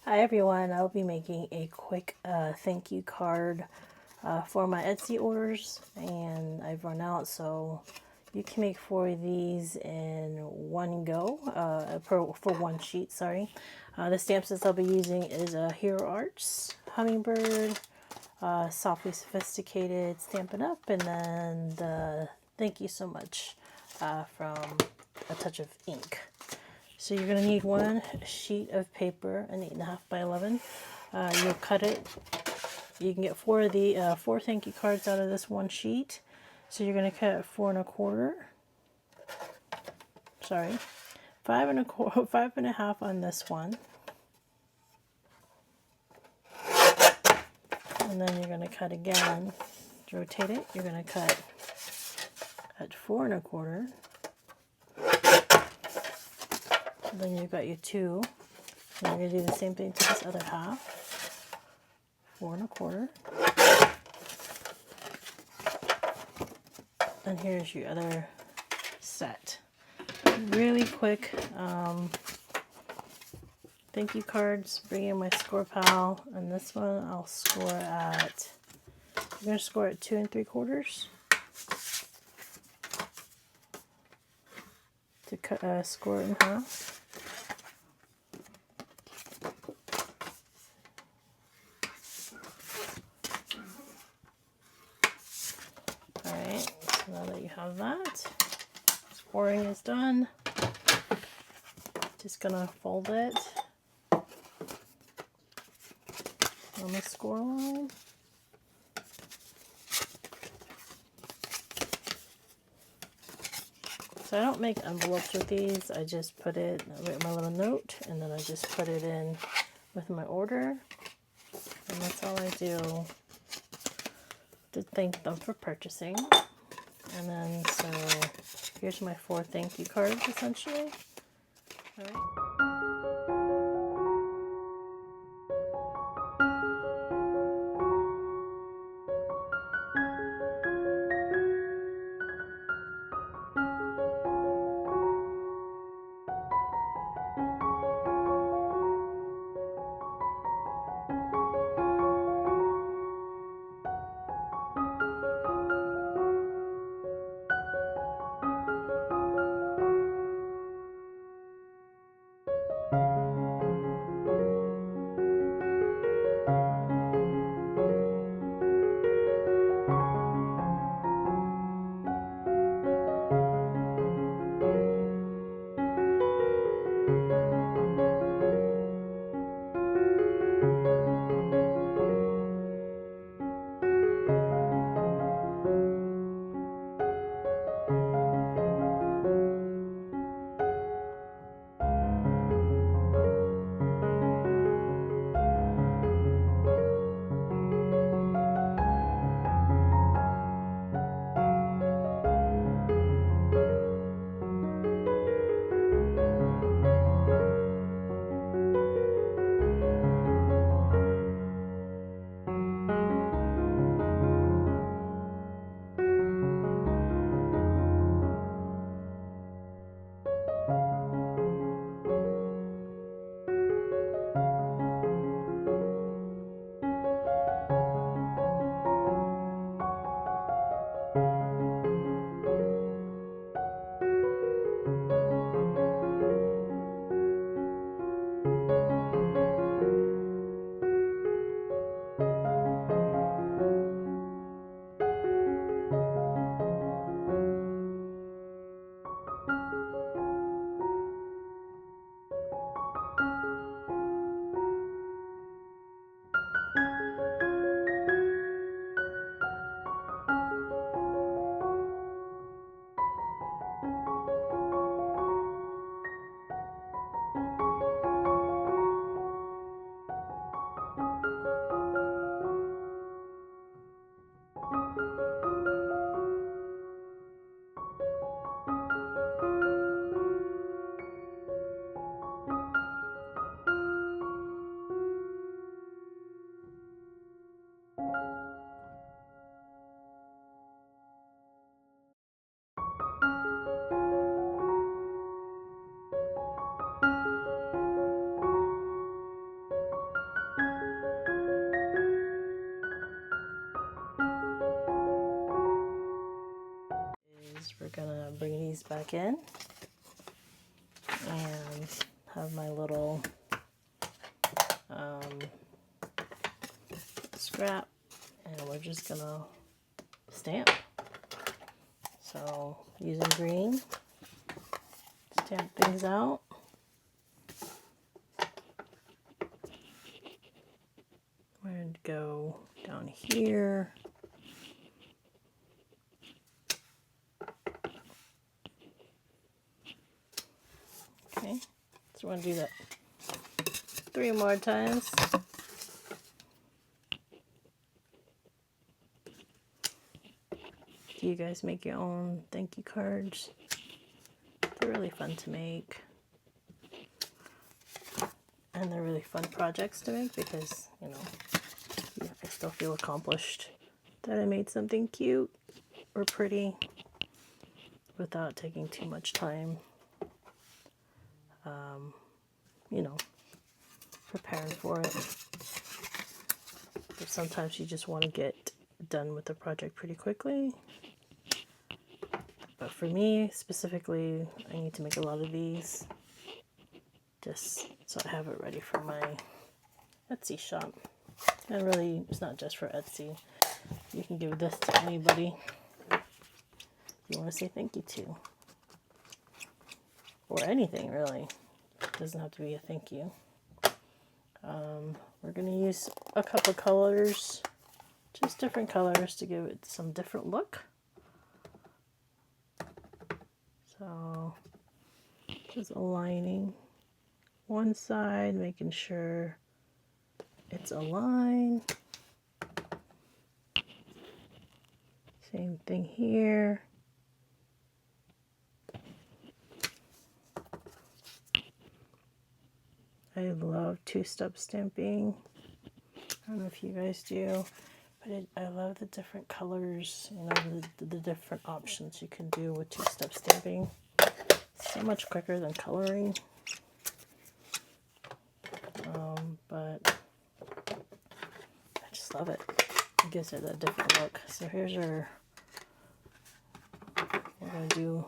Hi everyone, I'll be making a quick thank you card for my Etsy orders, and I've run out, so you can make 4 of these in one go, for one sheet, sorry. The stamps that I'll be using is a Hero Arts, Hummingbird, Softly Sophisticated, Stampin' Up, and then the Thank You So Much from A Touch of Ink. So you're going to need 1 sheet of paper, an 8.5 by 11. You'll cut it. You can get 4 of the 4 thank you cards out of this 1 sheet. So you're going to cut 4 1/4. Sorry, 5 1/4, 5 1/2 on this one. And then you're going to cut again. Rotate it. You're going to cut at 4 1/4. Then you've got your 2. And you're going to do the same thing to this other half. 4 1/4. And here's your other set. Really quick thank you cards. Bring in my score pal. And this one I'll score at, I'm going to score at 2 3/4. To cut, score it in half. Alright, so now that you have that, scoring is done. Just gonna fold it on the score line. So I don't make envelopes with these, I just put it, I write my little note, and then I just put it in with my order. And that's all I do to thank them for purchasing. And then, so here's my 4 thank you cards, essentially. All right. these back in and have my little scrap, and we're just gonna stamp. So using green, stamp things out. We're going to go down here. Okay, so we're going to do that 3 more times. Do you guys make your own thank you cards? They're really fun to make. And they're really fun projects to make because, you know, I still feel accomplished that I made something cute or pretty without taking too much time, you know, preparing for it. But sometimes you just want to get done with the project pretty quickly. But for me specifically, I need to make a lot of these just so I have it ready for my Etsy shop. And really, it's not just for Etsy. You can give this to anybody you want to say thank you to. Or anything, really. It doesn't have to be a thank you. We're going to use a couple colors, just different colors to give it some different look. So, just aligning one side, making sure it's aligned. Same thing here. I love two-step stamping. I don't know if you guys do, but I love the different colors, you know, the different options you can do with two-step stamping. So much quicker than coloring. But I just love it. It gives it a different look. So here's our, we're going to do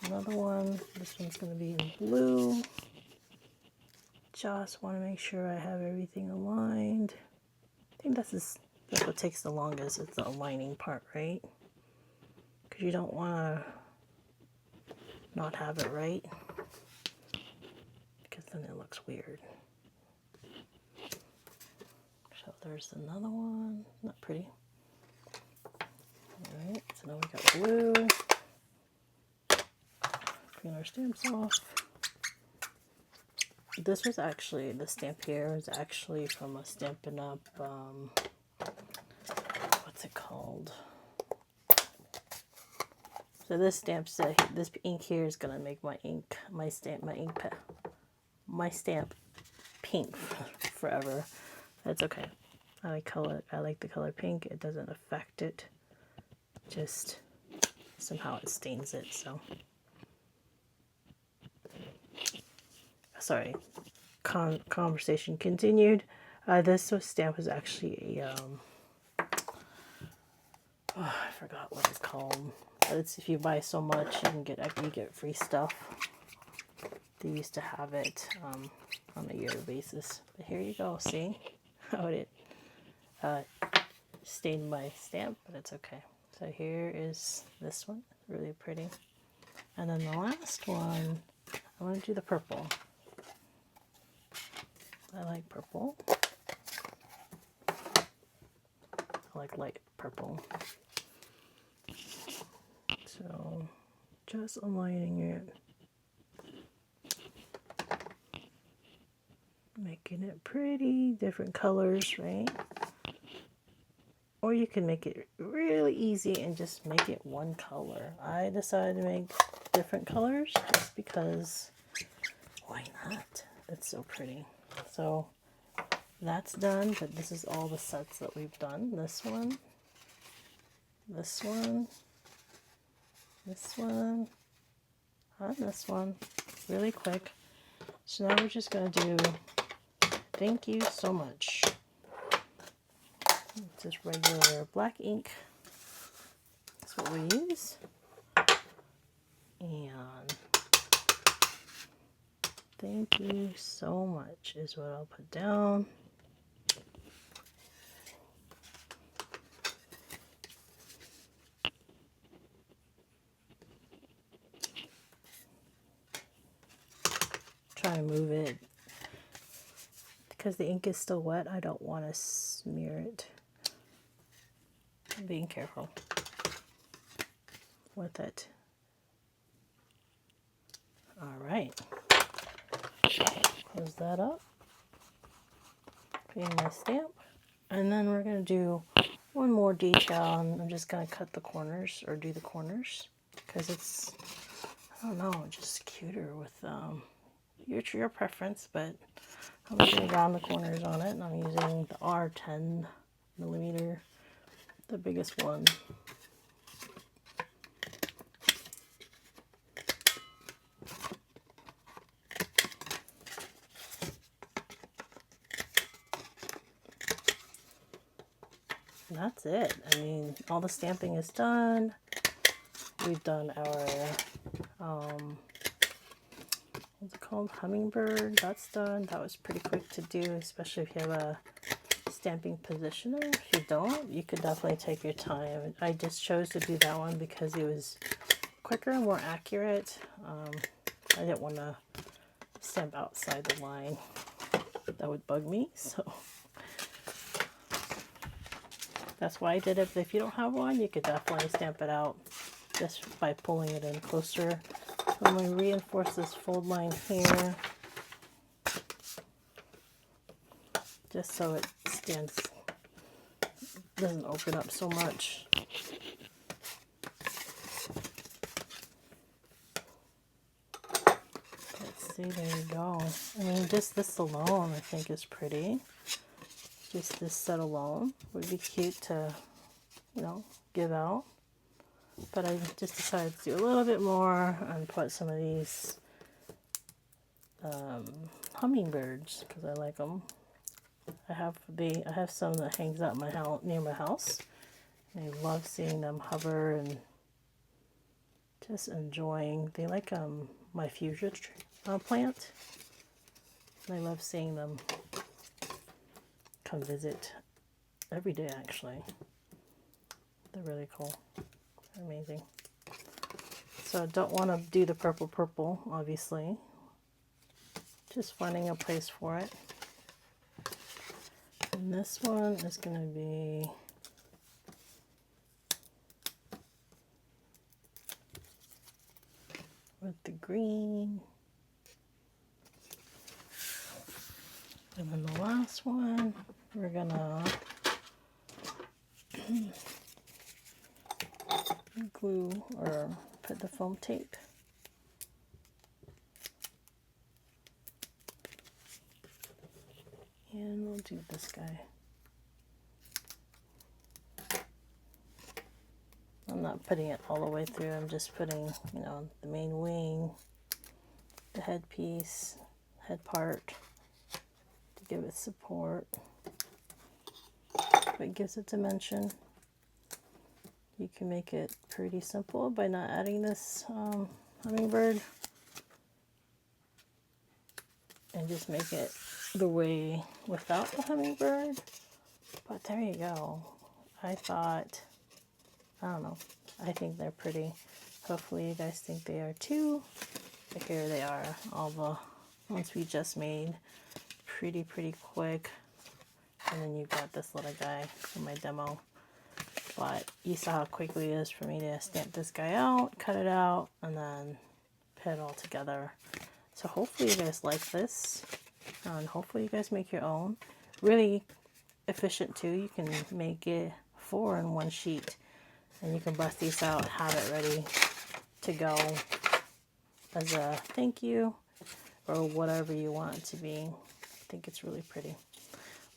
another one. This one's going to be in blue. Just want to make sure I have everything aligned. I think that's what takes the longest. It's the aligning part, right? Because you don't want to not have it right, because then it looks weird. So there's another one. Not pretty. Alright, so now we got blue. Clean our stamps off. This was actually, the stamp here was actually from a Stampin' Up, what's it called? So this stamp set, this ink here is gonna make my ink, my stamp pink forever. That's okay. I like the color pink. It doesn't affect it. Just somehow it stains it. So sorry. Conversation continued. This stamp is actually a I forgot what it's called. But it's, if you buy so much, you get free stuff. They used to have it on a yearly basis. But here you go. See how it stained my stamp, but it's okay. So here is this one, really pretty. And then the last one, I want to do the purple. I like purple. I like light purple. So just aligning it, making it pretty, different colors, right? Or you can make it really easy and just make it one color. I decided to make different colors just because, why not? It's so pretty. So that's done, but this is all the sets that we've done. This one, this one, this one, and this one, really quick. So now we're just going to do thank you so much. Just regular black ink. That's what we use. Thank you so much is what I'll put down. Try to move it because the ink is still wet. I don't want to smear it. I'm being careful with it. All right, close that up. Put in my stamp, and then we're gonna do one more detail, and I'm just gonna cut the corners or do the corners because it's, I don't know, just cuter with your preference. But I'm going to round the corners on it, and I'm using the R10 millimeter, the biggest one. And that's it. I mean, all the stamping is done. We've done our, what's it called? Hummingbird. That's done. That was pretty quick to do, especially if you have a stamping positioner. If you don't, you could definitely take your time. I just chose to do that one because it was quicker and more accurate. I didn't want to stamp outside the line. That would bug me, so that's why I did it. But if you don't have one, you could definitely stamp it out just by pulling it in closer. So I'm going to reinforce this fold line here just so it stands, doesn't open up so much. Let's see, there you go. I mean, just this alone I think is pretty. Just this set alone would be cute to, you know, give out. But I just decided to do a little bit more and put some of these hummingbirds because I like them. I have some that hangs out my house, near my house. And I love seeing them hover and just enjoying. They like my fuchsia plant. And I love seeing them come visit every day, actually. They're really cool. They're amazing. So I don't want to do the purple, obviously. Just finding a place for it. And this one is going to be with the green. And then the last one, we're gonna glue or put the foam tape. And we'll do this guy. I'm not putting it all the way through, I'm just putting, you know, the main wing, the headpiece, head part, to give it support. But it gives it dimension. You can make it pretty simple by not adding this hummingbird. And just make it the way without the hummingbird. But there you go. I don't know. I think they're pretty. Hopefully you guys think they are too. But here they are. All the ones we just made. Pretty quick. And then you got this little guy for my demo. But you saw how quickly it is for me to stamp this guy out, cut it out, and then put it all together. So hopefully you guys like this. And hopefully you guys make your own. Really efficient too. You can make it 4 in one sheet. And you can bust these out, have it ready to go as a thank you or whatever you want it to be. I think it's really pretty.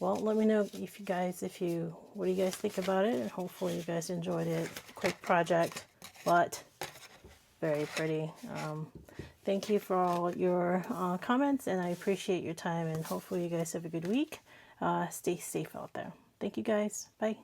Well, let me know what do you guys think about it, and hopefully you guys enjoyed it. Quick project, but very pretty. Thank you for all your comments, and I appreciate your time, and hopefully you guys have a good week. Stay safe out there. Thank you guys. Bye.